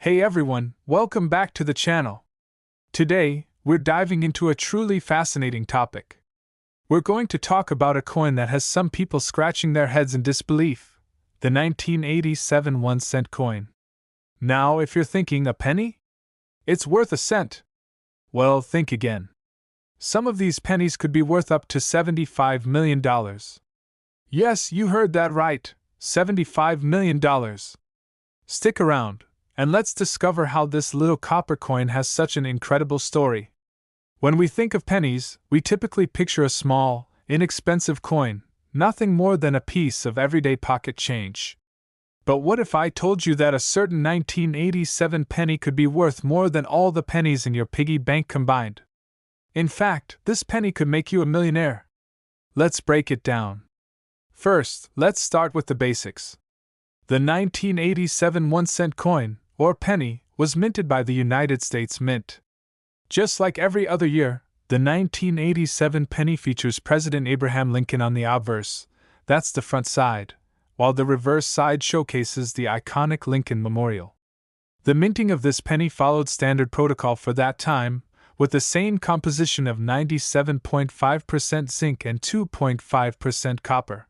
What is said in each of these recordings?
Hey everyone, welcome back to the channel. Today, we're diving into a truly fascinating topic. We're going to talk about a coin that has some people scratching their heads in disbelief, the 1987 1-cent coin. Now, if you're thinking a penny? It's worth a cent. Well, think again. Some of these pennies could be worth up to $75 million. Yes, you heard that right, $75 million. Stick around, and let's discover how this little copper coin has such an incredible story. When we think of pennies, we typically picture a small, inexpensive coin, nothing more than a piece of everyday pocket change. But what if I told you that a certain 1987 penny could be worth more than all the pennies in your piggy bank combined? In fact, this penny could make you a millionaire. Let's break it down. First, let's start with the basics. The 1987 1-cent coin, or penny, was minted by the United States Mint. Just like every other year, the 1987 penny features President Abraham Lincoln on the obverse, that's the front side, while the reverse side showcases the iconic Lincoln Memorial. The minting of this penny followed standard protocol for that time, with the same composition of 97.5% zinc and 2.5% copper.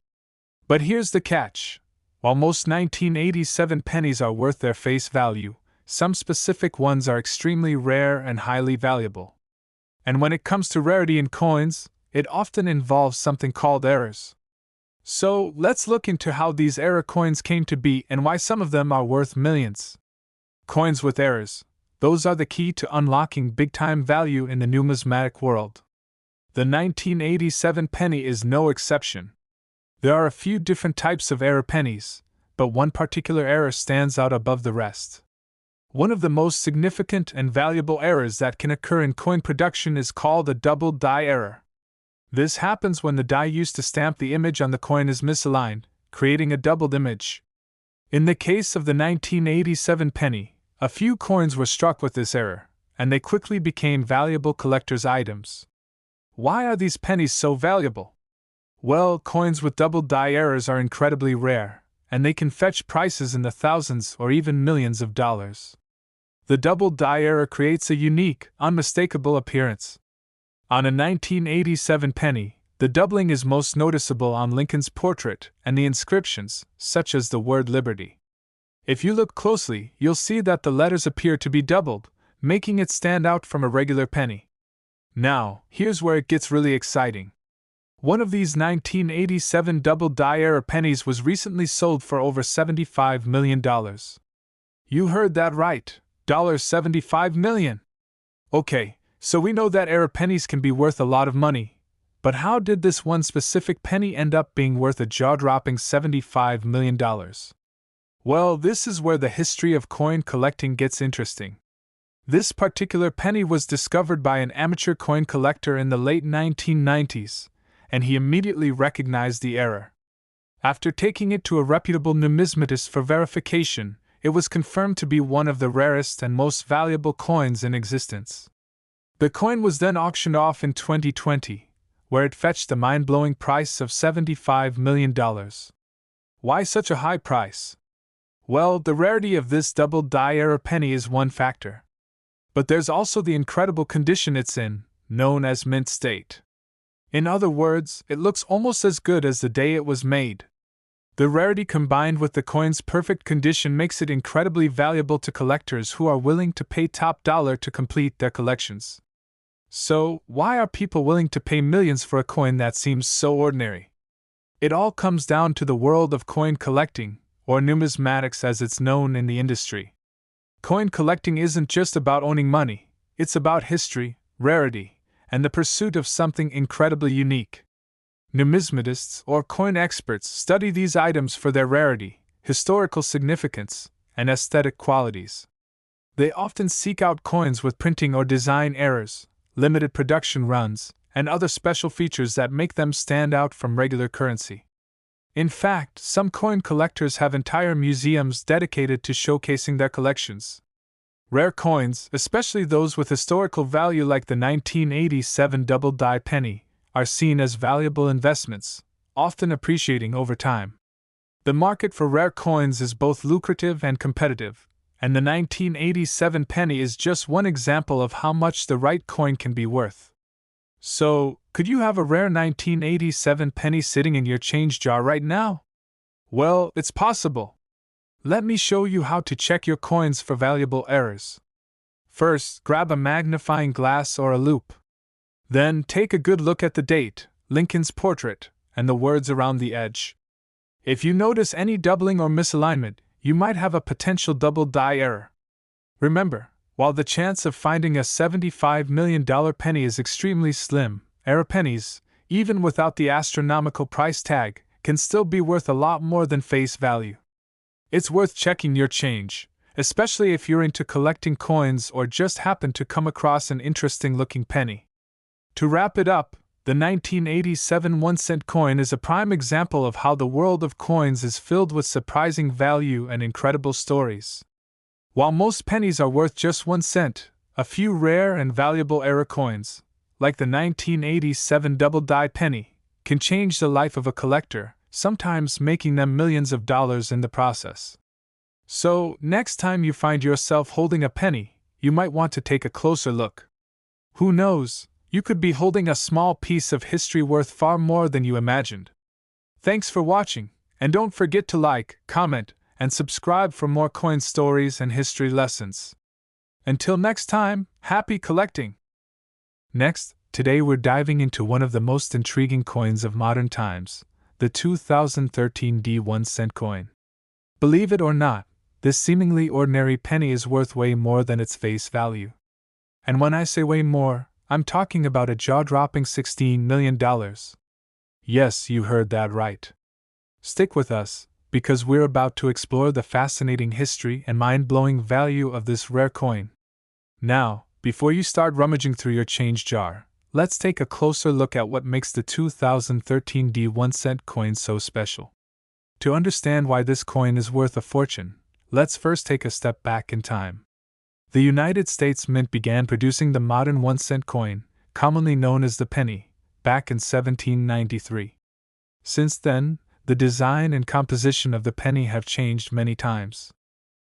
But here's the catch. While most 1987 pennies are worth their face value, some specific ones are extremely rare and highly valuable. And when it comes to rarity in coins, it often involves something called errors. So, let's look into how these error coins came to be and why some of them are worth millions. Coins with errors. Those are the key to unlocking big-time value in the numismatic world. The 1987 penny is no exception. There are a few different types of error pennies, but one particular error stands out above the rest. One of the most significant and valuable errors that can occur in coin production is called a double die error. This happens when the die used to stamp the image on the coin is misaligned, creating a doubled image. In the case of the 1987 penny, a few coins were struck with this error, and they quickly became valuable collector's items. Why are these pennies so valuable? Well, coins with double die errors are incredibly rare, and they can fetch prices in the thousands or even millions of dollars. The double die error creates a unique, unmistakable appearance. On a 1987 penny, the doubling is most noticeable on Lincoln's portrait and the inscriptions, such as the word Liberty. If you look closely, you'll see that the letters appear to be doubled, making it stand out from a regular penny. Now, here's where it gets really exciting. One of these 1987 double die error pennies was recently sold for over $75 million. You heard that right, $75 million. Okay, so we know that error pennies can be worth a lot of money, but how did this one specific penny end up being worth a jaw-dropping $75 million? Well, this is where the history of coin collecting gets interesting. This particular penny was discovered by an amateur coin collector in the late 1990s. And he immediately recognized the error. After taking it to a reputable numismatist for verification, it was confirmed to be one of the rarest and most valuable coins in existence. The coin was then auctioned off in 2020, where it fetched a mind-blowing price of $75 million. Why such a high price? Well, the rarity of this double die error penny is one factor. But there's also the incredible condition it's in, known as mint state. In other words, it looks almost as good as the day it was made. The rarity combined with the coin's perfect condition makes it incredibly valuable to collectors who are willing to pay top dollar to complete their collections. So, why are people willing to pay millions for a coin that seems so ordinary? It all comes down to the world of coin collecting, or numismatics as it's known in the industry. Coin collecting isn't just about owning money, it's about history, rarity, and the pursuit of something incredibly unique. Numismatists or coin experts study these items for their rarity, historical significance, and aesthetic qualities. They often seek out coins with printing or design errors, limited production runs, and other special features that make them stand out from regular currency. In fact, some coin collectors have entire museums dedicated to showcasing their collections. Rare coins, especially those with historical value like the 1987 double die penny, are seen as valuable investments, often appreciating over time. The market for rare coins is both lucrative and competitive, And the 1987 penny is just one example of how much the right coin can be worth. So, could you have a rare 1987 penny sitting in your change jar right now? Well, it's possible. Let me show you how to check your coins for valuable errors. First, grab a magnifying glass or a loupe. Then, take a good look at the date, Lincoln's portrait, and the words around the edge. If you notice any doubling or misalignment, you might have a potential double die error. Remember, while the chance of finding a $75 million penny is extremely slim, error pennies, even without the astronomical price tag, can still be worth a lot more than face value. It's worth checking your change, especially if you're into collecting coins or just happen to come across an interesting-looking penny. To wrap it up, the 1987 1-cent coin is a prime example of how the world of coins is filled with surprising value and incredible stories. While most pennies are worth just 1 cent, a few rare and valuable error coins, like the 1987 double-die penny, can change the life of a collector, sometimes making them millions of dollars in the process. So, next time you find yourself holding a penny, you might want to take a closer look. Who knows, you could be holding a small piece of history worth far more than you imagined. Thanks for watching, and don't forget to like, comment, and subscribe for more coin stories and history lessons. Until next time, happy collecting! Next, today we're diving into one of the most intriguing coins of modern times, the 2013 D1-cent coin. Believe it or not, this seemingly ordinary penny is worth way more than its face value. And when I say way more, I'm talking about a jaw-dropping $16 million. Yes, you heard that right. Stick with us, because we're about to explore the fascinating history and mind-blowing value of this rare coin. Now, before you start rummaging through your change jar, let's take a closer look at what makes the 2013 D1-cent coin so special. To understand why this coin is worth a fortune, let's first take a step back in time. The United States Mint began producing the modern 1-cent coin, commonly known as the penny, back in 1793. Since then, the design and composition of the penny have changed many times.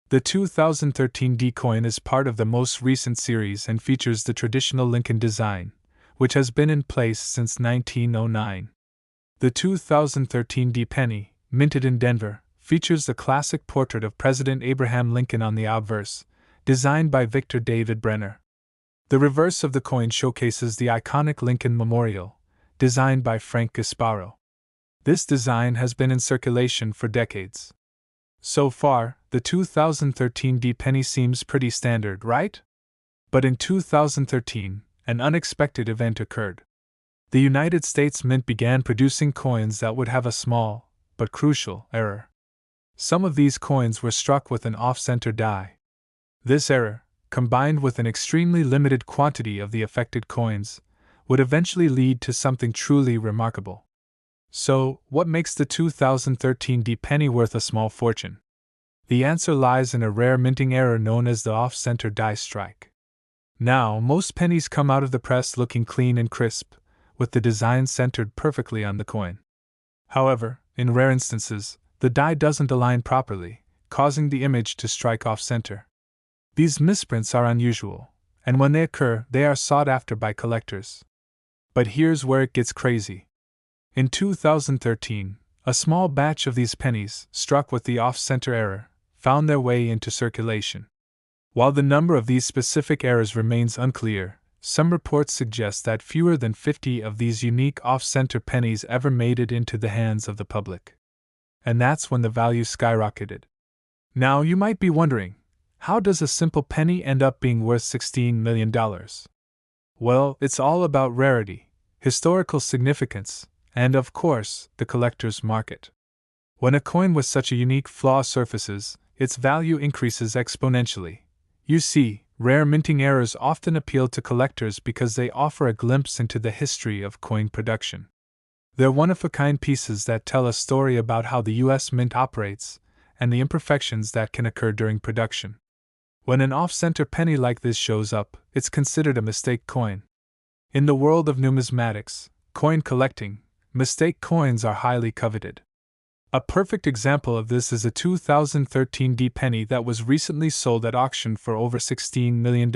The 2013 D coin is part of the most recent series and features the traditional Lincoln design, which has been in place since 1909. The 2013 D penny, minted in Denver, features the classic portrait of President Abraham Lincoln on the obverse, designed by Victor David Brenner. The reverse of the coin showcases the iconic Lincoln Memorial, designed by Frank Gasparo. This design has been in circulation for decades. So far, the 2013 D penny seems pretty standard, right? But in 2013, an unexpected event occurred. The United States Mint began producing coins that would have a small, but crucial, error. Some of these coins were struck with an off-center die. This error, combined with an extremely limited quantity of the affected coins, would eventually lead to something truly remarkable. So, what makes the 2013 D penny worth a small fortune? The answer lies in a rare minting error known as the off-center die strike. Now, most pennies come out of the press looking clean and crisp, with the design centered perfectly on the coin. However, in rare instances, the die doesn't align properly, causing the image to strike off-center. These misprints are unusual, and when they occur, they are sought after by collectors. But here's where it gets crazy. In 2013, a small batch of these pennies, struck with the off-center error, found their way into circulation. While the number of these specific errors remains unclear, some reports suggest that fewer than 50 of these unique off-center pennies ever made it into the hands of the public. And that's when the value skyrocketed. Now you might be wondering, how does a simple penny end up being worth $16 million? Well, it's all about rarity, historical significance, and of course, the collector's market. When a coin with such a unique flaw surfaces, its value increases exponentially. You see, rare minting errors often appeal to collectors because they offer a glimpse into the history of coin production. They're one-of-a-kind pieces that tell a story about how the U.S. Mint operates and the imperfections that can occur during production. When an off-center penny like this shows up, it's considered a mistake coin. In the world of numismatics, coin collecting, mistake coins are highly coveted. A perfect example of this is a 2013 D penny that was recently sold at auction for over $16 million.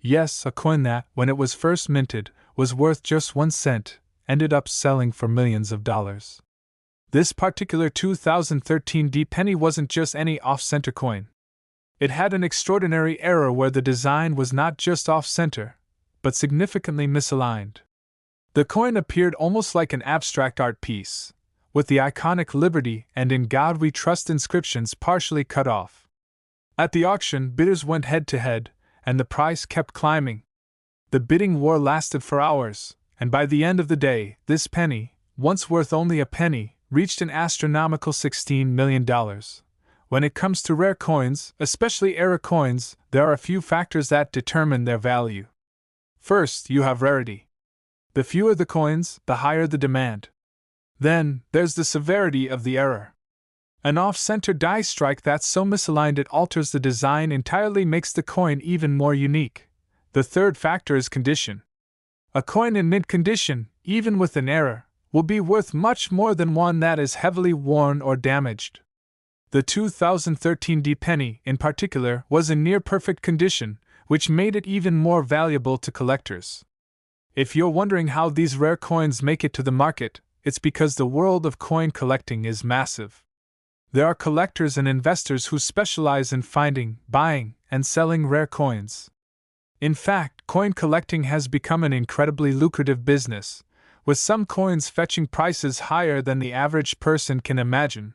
Yes, a coin that, when it was first minted, was worth just 1 cent, ended up selling for millions of dollars. This particular 2013 D penny wasn't just any off-center coin. It had an extraordinary error where the design was not just off-center, but significantly misaligned. The coin appeared almost like an abstract art piece, with the iconic Liberty and In God We Trust inscriptions partially cut off. At the auction, bidders went head-to-head, and the price kept climbing. The bidding war lasted for hours, and by the end of the day, this penny, once worth only a penny, reached an astronomical $16 million. When it comes to rare coins, especially error coins, there are a few factors that determine their value. First, you have rarity. The fewer the coins, the higher the demand. Then, there's the severity of the error. An off-center die strike that's so misaligned it alters the design entirely makes the coin even more unique. The third factor is condition. A coin in mint condition, even with an error, will be worth much more than one that is heavily worn or damaged. The 2013 D penny, in particular, was in near-perfect condition, which made it even more valuable to collectors. If you're wondering how these rare coins make it to the market, it's because the world of coin collecting is massive. There are collectors and investors who specialize in finding, buying, and selling rare coins. In fact, coin collecting has become an incredibly lucrative business, with some coins fetching prices higher than the average person can imagine.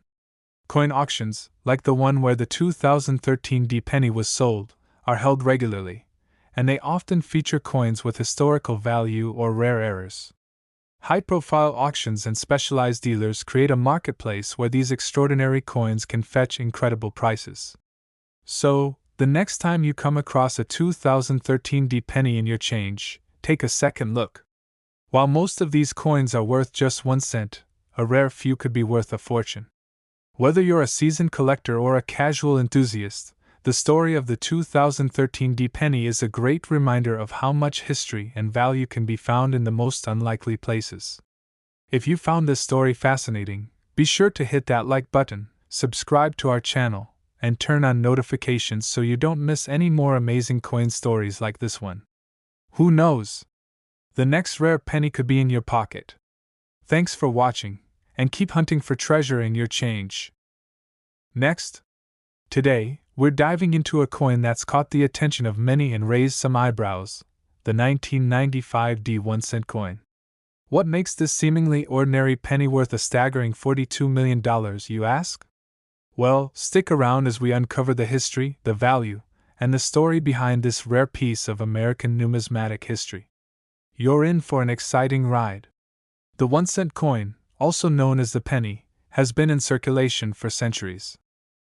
Coin auctions, like the one where the 2013 D penny was sold, are held regularly, and they often feature coins with historical value or rare errors. High-profile auctions and specialized dealers create a marketplace where these extraordinary coins can fetch incredible prices. So, the next time you come across a 2013 D penny in your change, take a second look. While most of these coins are worth just 1 cent, a rare few could be worth a fortune. Whether you're a seasoned collector or a casual enthusiast, the story of the 2013 D penny is a great reminder of how much history and value can be found in the most unlikely places. If you found this story fascinating, be sure to hit that like button, subscribe to our channel, and turn on notifications so you don't miss any more amazing coin stories like this one. Who knows? The next rare penny could be in your pocket. Thanks for watching, and keep hunting for treasure in your change. Next. Today, we're diving into a coin that's caught the attention of many and raised some eyebrows, the 1995 D 1 cent coin. What makes this seemingly ordinary penny worth a staggering $42 million, you ask? Well, stick around as we uncover the history, the value, and the story behind this rare piece of American numismatic history. You're in for an exciting ride. The 1 cent coin, also known as the penny, has been in circulation for centuries.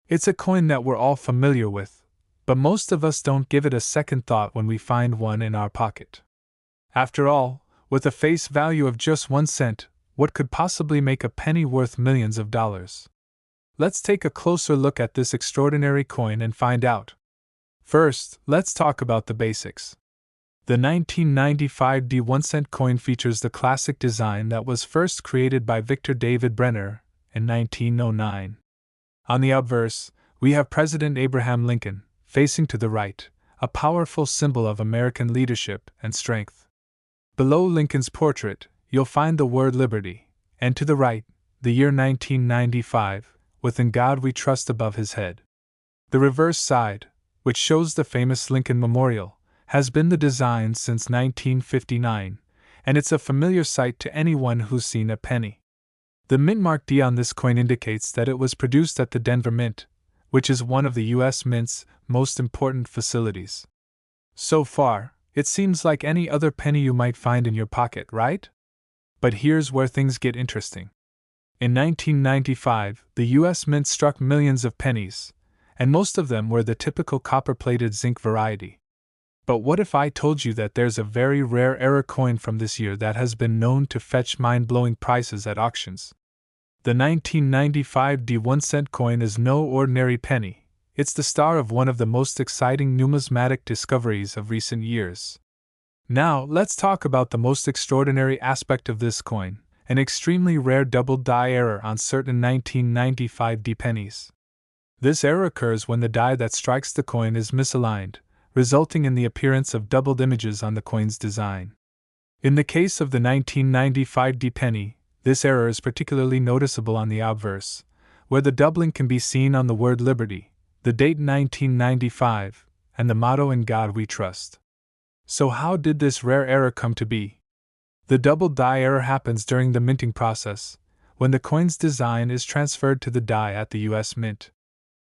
It's a coin that we're all familiar with, but most of us don't give it a second thought when we find one in our pocket. After all, with a face value of just 1 cent, what could possibly make a penny worth millions of dollars? Let's take a closer look at this extraordinary coin and find out. First, let's talk about the basics. The 1995 D 1 cent coin features the classic design that was first created by Victor David Brenner in 1909. On the obverse, we have President Abraham Lincoln, facing to the right, a powerful symbol of American leadership and strength. Below Lincoln's portrait, you'll find the word Liberty, and to the right, the year 1995, with In God We Trust above his head. The reverse side, which shows the famous Lincoln Memorial, has been the design since 1959, and it's a familiar sight to anyone who's seen a penny. The mint mark D on this coin indicates that it was produced at the Denver Mint, which is one of the U.S. Mint's most important facilities. So far, it seems like any other penny you might find in your pocket, right? But here's where things get interesting. In 1995, the U.S. Mint struck millions of pennies, and most of them were the typical copper-plated zinc variety. But what if I told you that there's a very rare error coin from this year that has been known to fetch mind-blowing prices at auctions? The 1995 D 1 cent coin is no ordinary penny, it's the star of one of the most exciting numismatic discoveries of recent years. Now, let's talk about the most extraordinary aspect of this coin, an extremely rare double die error on certain 1995 D pennies. This error occurs when the die that strikes the coin is misaligned, resulting in the appearance of doubled images on the coin's design. In the case of the 1995 D penny, this error is particularly noticeable on the obverse, where the doubling can be seen on the word Liberty, the date 1995, and the motto In God We Trust. So how did this rare error come to be? The double die error happens during the minting process, when the coin's design is transferred to the die at the US Mint.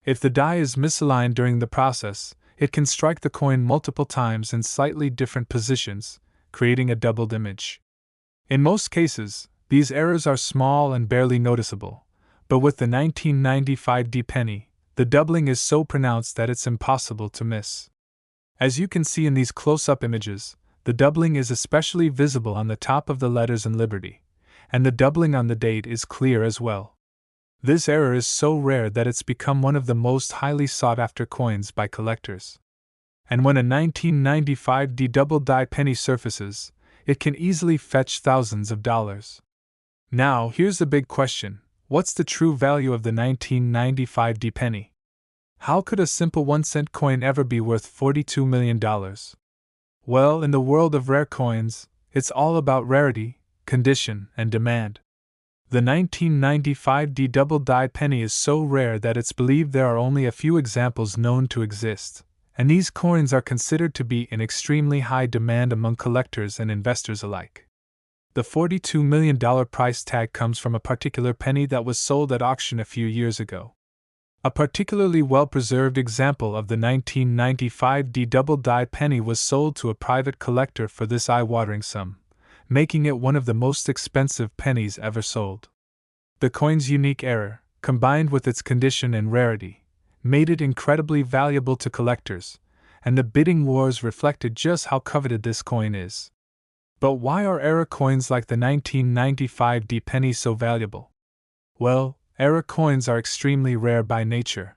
If the die is misaligned during the process, it can strike the coin multiple times in slightly different positions, creating a doubled image. In most cases, these errors are small and barely noticeable, but with the 1995 D penny, the doubling is so pronounced that it's impossible to miss. As you can see in these close-up images, the doubling is especially visible on the top of the letters in Liberty, and the doubling on the date is clear as well. This error is so rare that it's become one of the most highly sought-after coins by collectors. And when a 1995 D double die penny surfaces, it can easily fetch thousands of dollars. Now, here's the big question: what's the true value of the 1995 D penny? How could a simple 1-cent coin ever be worth $42 million? Well, in the world of rare coins, it's all about rarity, condition, and demand. The 1995 D double die penny is so rare that it's believed there are only a few examples known to exist, and these coins are considered to be in extremely high demand among collectors and investors alike. The $42 million price tag comes from a particular penny that was sold at auction a few years ago. A particularly well-preserved example of the 1995 D double die penny was sold to a private collector for this eye-watering sum, making it one of the most expensive pennies ever sold. The coin's unique error, combined with its condition and rarity, made it incredibly valuable to collectors, and the bidding wars reflected just how coveted this coin is. But why are error coins like the 1995 D penny so valuable? Well, error coins are extremely rare by nature.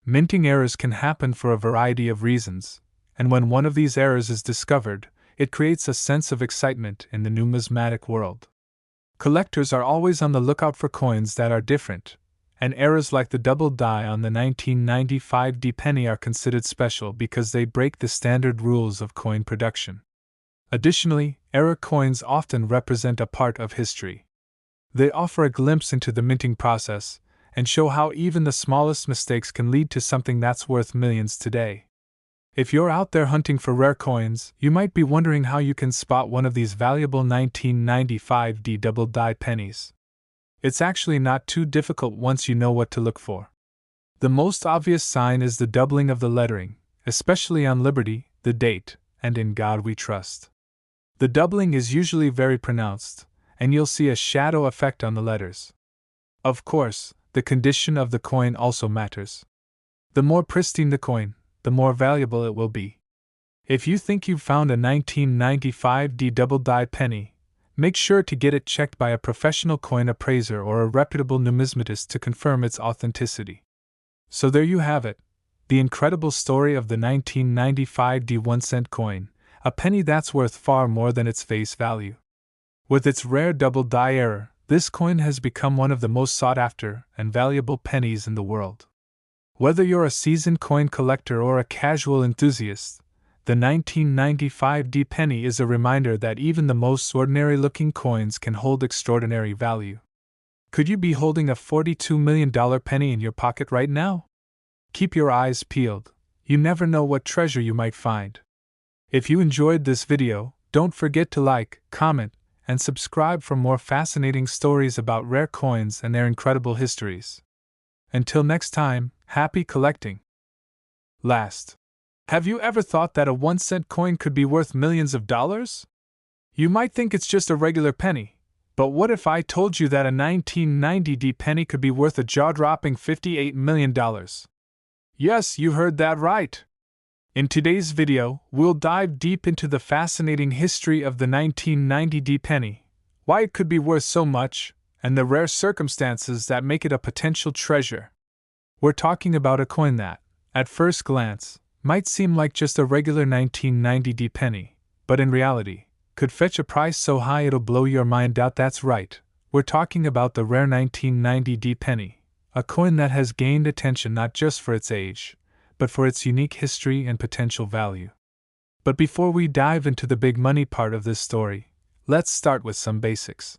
Minting errors can happen for a variety of reasons, and when one of these errors is discovered, it creates a sense of excitement in the numismatic world. Collectors are always on the lookout for coins that are different, and errors like the double die on the 1995 D penny are considered special because they break the standard rules of coin production. Additionally, error coins often represent a part of history. They offer a glimpse into the minting process and show how even the smallest mistakes can lead to something that's worth millions today. If you're out there hunting for rare coins, you might be wondering how you can spot one of these valuable 1995 D double die pennies. It's actually not too difficult once you know what to look for. The most obvious sign is the doubling of the lettering, especially on Liberty, the date, and In God We Trust. The doubling is usually very pronounced, and you'll see a shadow effect on the letters. Of course, the condition of the coin also matters. The more pristine the coin, the more valuable it will be. If you think you've found a 1995 D double die penny, make sure to get it checked by a professional coin appraiser or a reputable numismatist to confirm its authenticity. So there you have it, the incredible story of the 1995 D 1-cent coin, a penny that's worth far more than its face value. With its rare double die error, this coin has become one of the most sought-after and valuable pennies in the world. Whether you're a seasoned coin collector or a casual enthusiast, the 1995 D penny is a reminder that even the most ordinary-looking coins can hold extraordinary value. Could you be holding a $42 million penny in your pocket right now? Keep your eyes peeled. You never know what treasure you might find. If you enjoyed this video, don't forget to like, comment, and subscribe for more fascinating stories about rare coins and their incredible histories. Until next time, happy collecting! Last, have you ever thought that a 1-cent coin could be worth millions of dollars? You might think it's just a regular penny, but what if I told you that a 1990 D penny could be worth a jaw-dropping $58 million? Yes, you heard that right! In today's video, we'll dive deep into the fascinating history of the 1990 D penny, why it could be worth so much, and the rare circumstances that make it a potential treasure. We're talking about a coin that, at first glance, might seem like just a regular 1990 D penny, but in reality, could fetch a price so high it'll blow your mind out. That's right, we're talking about the rare 1990D penny, a coin that has gained attention not just for its age, but for its unique history and potential value. But before we dive into the big money part of this story, let's start with some basics.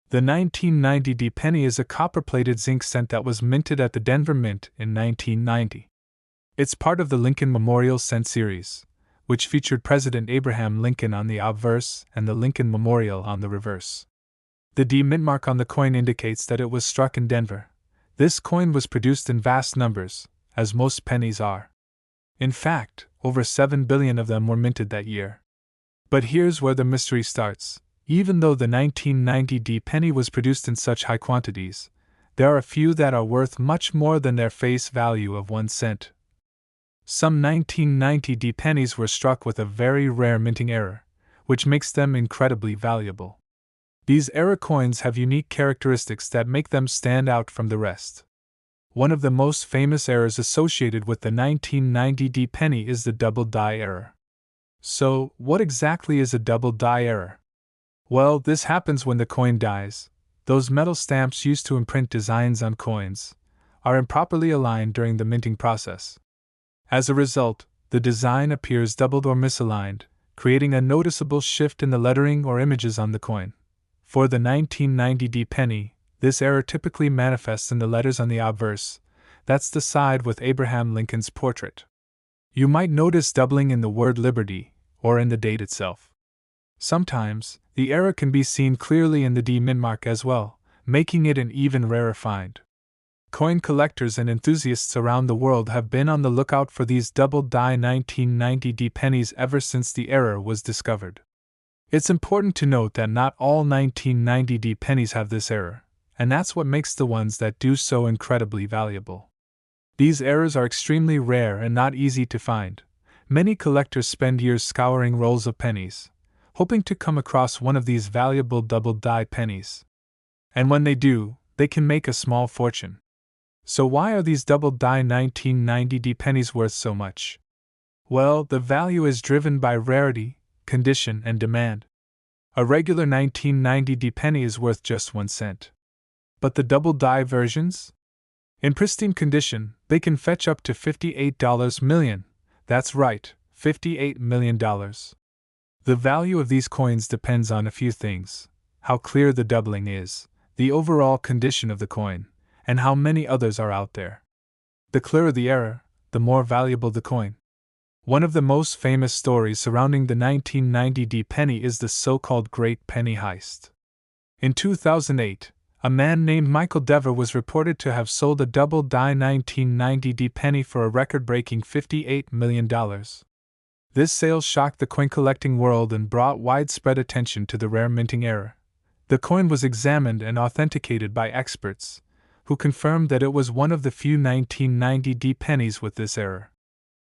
The 1990D penny is a copper-plated zinc cent that was minted at the Denver Mint in 1990. It's part of the Lincoln Memorial Cent series, which featured President Abraham Lincoln on the obverse and the Lincoln Memorial on the reverse. The D mint mark on the coin indicates that it was struck in Denver. This coin was produced in vast numbers, as most pennies are. In fact, over 7 billion of them were minted that year. But here's where the mystery starts. Even though the 1990D penny was produced in such high quantities, there are a few that are worth much more than their face value of 1 cent. Some 1990D pennies were struck with a very rare minting error, which makes them incredibly valuable. These error coins have unique characteristics that make them stand out from the rest. One of the most famous errors associated with the 1990D penny is the double die error. So, what exactly is a double die error? Well, this happens when the coin dies. Those metal stamps used to imprint designs on coins are improperly aligned during the minting process. As a result, the design appears doubled or misaligned, creating a noticeable shift in the lettering or images on the coin. For the 1990D penny, this error typically manifests in the letters on the obverse, that's the side with Abraham Lincoln's portrait. You might notice doubling in the word Liberty, or in the date itself. Sometimes, the error can be seen clearly in the D mint mark as well, making it an even rarer find. Coin collectors and enthusiasts around the world have been on the lookout for these double-die 1990D pennies ever since the error was discovered. It's important to note that not all 1990D pennies have this error, and that's what makes the ones that do so incredibly valuable. These errors are extremely rare and not easy to find. Many collectors spend years scouring rolls of pennies, hoping to come across one of these valuable double-die pennies. And when they do, they can make a small fortune. So why are these double-die 1990D pennies worth so much? Well, the value is driven by rarity, condition, and demand. A regular 1990D penny is worth just 1 cent. But the double-die versions? In pristine condition, they can fetch up to $58 million. That's right, $58 million. The value of these coins depends on a few things: how clear the doubling is, the overall condition of the coin, and how many others are out there. The clearer the error, the more valuable the coin. One of the most famous stories surrounding the 1990D penny is the so-called Great Penny Heist. In 2008, a man named Michael Dever was reported to have sold a double-die 1990D penny for a record-breaking $58 million. This sale shocked the coin-collecting world and brought widespread attention to the rare minting error. The coin was examined and authenticated by experts, who confirmed that it was one of the few 1990D pennies with this error.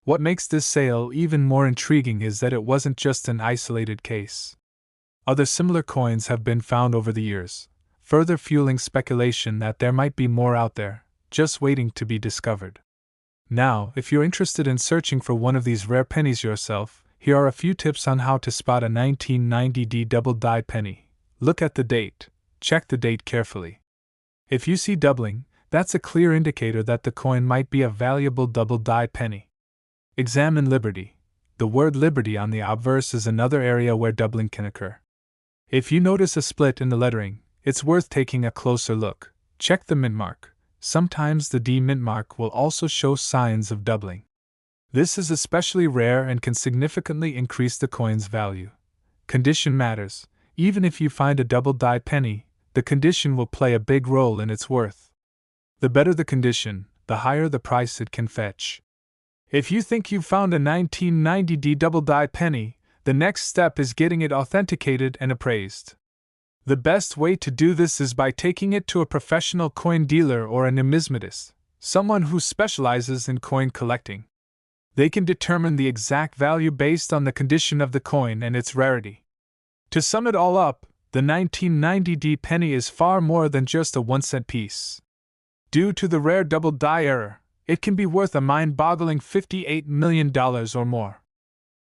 What makes this sale even more intriguing is that it wasn't just an isolated case. Other similar coins have been found over the years, further fueling speculation that there might be more out there, just waiting to be discovered. Now, if you're interested in searching for one of these rare pennies yourself, here are a few tips on how to spot a 1990D double-die penny. Look at the date. Check the date carefully. If you see doubling, that's a clear indicator that the coin might be a valuable double-die penny. Examine Liberty. The word Liberty on the obverse is another area where doubling can occur. If you notice a split in the lettering, it's worth taking a closer look. Check the mint mark. Sometimes the D mint mark will also show signs of doubling. This is especially rare and can significantly increase the coin's value. Condition matters. Even if you find a double-die penny, the condition will play a big role in its worth. The better the condition, the higher the price it can fetch. If you think you've found a 1990D double-die penny, the next step is getting it authenticated and appraised. The best way to do this is by taking it to a professional coin dealer or a numismatist, someone who specializes in coin collecting. They can determine the exact value based on the condition of the coin and its rarity. To sum it all up, the 1990D penny is far more than just a 1 cent piece. Due to the rare double-die error, it can be worth a mind-boggling $58 million or more.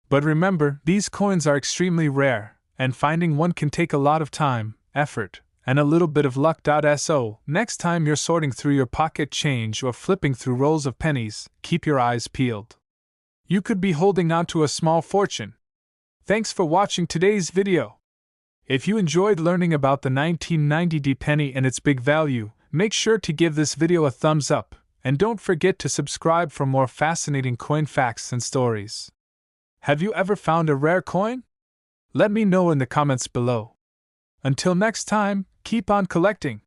But remember, these coins are extremely rare, and finding one can take a lot of time, effort, and a little bit of luck. So, next time you're sorting through your pocket change or flipping through rolls of pennies, keep your eyes peeled. You could be holding on to a small fortune. Thanks for watching today's video. If you enjoyed learning about the 1990 penny and its big value, make sure to give this video a thumbs up, and don't forget to subscribe for more fascinating coin facts and stories. Have you ever found a rare coin? Let me know in the comments below. Until next time, keep on collecting.